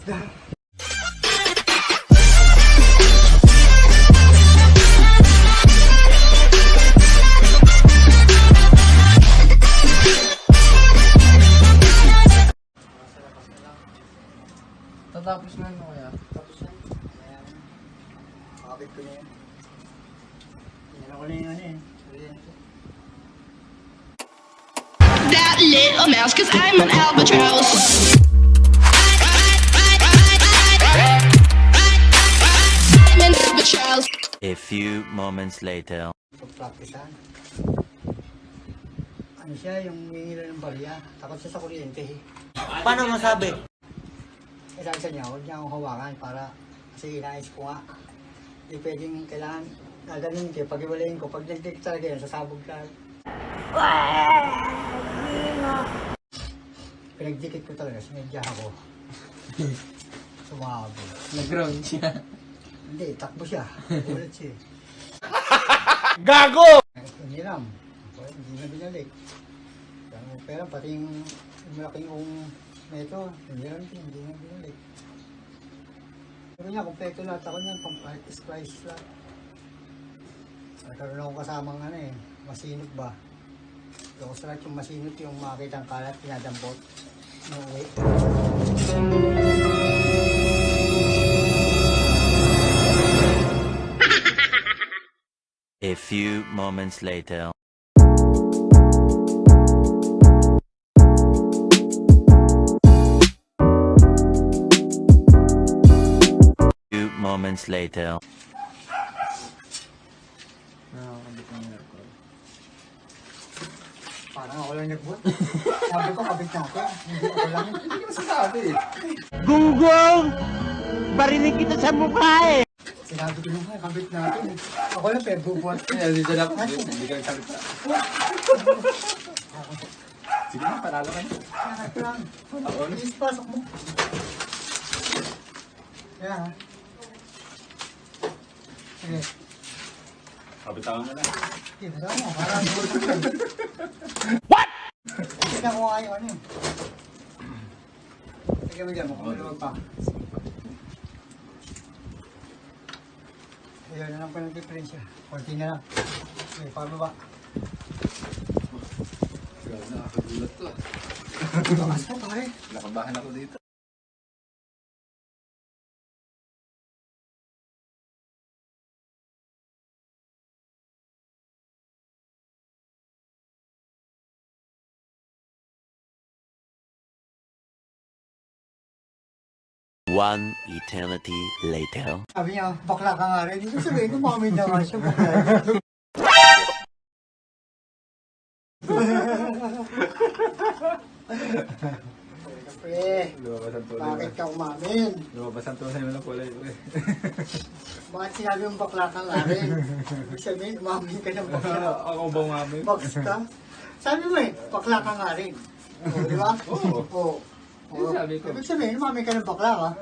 isda. Tatapos na ano kaya? Tapos na. Ayan. Makapit ko na yan. Yan ako na yung ano eh. That little mouse, cause I'm an albatross. I'm an albatross. A few moments later. Pag-practicean. Ano siya, yung hihila ng barya. Takot siya sa kuryente eh. Paano masabi? Eh sabi sa niya, huwag niya akong hawakan para kasi inayos ko nga. Hindi pwedeng kailangan gaganin kayo. Pag iwalayin ko, pag nagdikit talaga yan, sasabog ka. Pinagdikit ko talaga, sinadya ako. Sumabog. Nag-ground siya. Hindi, takbo siya. Ulit siya. Gago! Hiniram. Hindi na binalik. Pero pati yung malaking neto, hiniram din, hindi na binalik. Pero niya, kompleto lahat ako niyan, pang-splice lang. Nagkaroon ako kasamang ano eh, masinot ba? Ito ko sarap yung masinot yung makakita ang kalat, pinadampot. No way. A few moments later. Few moments later. Nakakabit ng aircon. Parang ako lang nagbuot. Sabi ko, kabit natin. Hindi ako lang. Hindi ko masasabi eh. Gunggong! Barinig kita sa mukha eh! Sinabi ko nung kabit natin. Ako lang, pero bubuhat ko. Kaya dito na ako. Hindi ka nagsalit sa. Sige na, panalo ka na. Ito lang. Please, pasok mo. Kaya ha. Sige. Kabitawan mo na. Sige, masama mo. Parang buhat ko. What? Hindi na ko kayo ano yun. Sige mo dyan, mukhang maluwag pa. Ayun na lang po ng diferensya. Kunti na lang. Okay, pababa. Grabe, nakakagulat to ah. Bakas mo pare. Nakabahan ako dito. One eternity later. Sabi niya, bakla ka nga rin. Hindi ko sabihin, umamin na nga siya. Bakla. Pre, Lumabas ang tulay. bakit ka umamin? Lumabas ang tulay mo ng kulay. Bakit sinabi mong bakla ka nga rin? Ibig sabihin, umamin ka ng bakla. Ako ba mami? Box ka? Sabi mo eh, bakla ka nga rin. O, di ba? Oo. Oo. Yun sabi ko. Ibig sabihin, umamin ka ng bakla ka.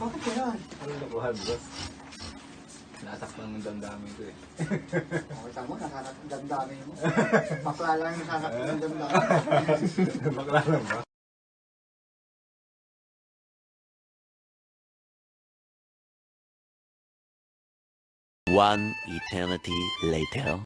Bakit yan? Ano nakuhan, boss? Nasaktan ng damdamin ko eh. Okay, tama, nakakadamdamin mo. Bakla lang yung nakakadamdamin ng damdamin. Bakla lang ba? One eternity later.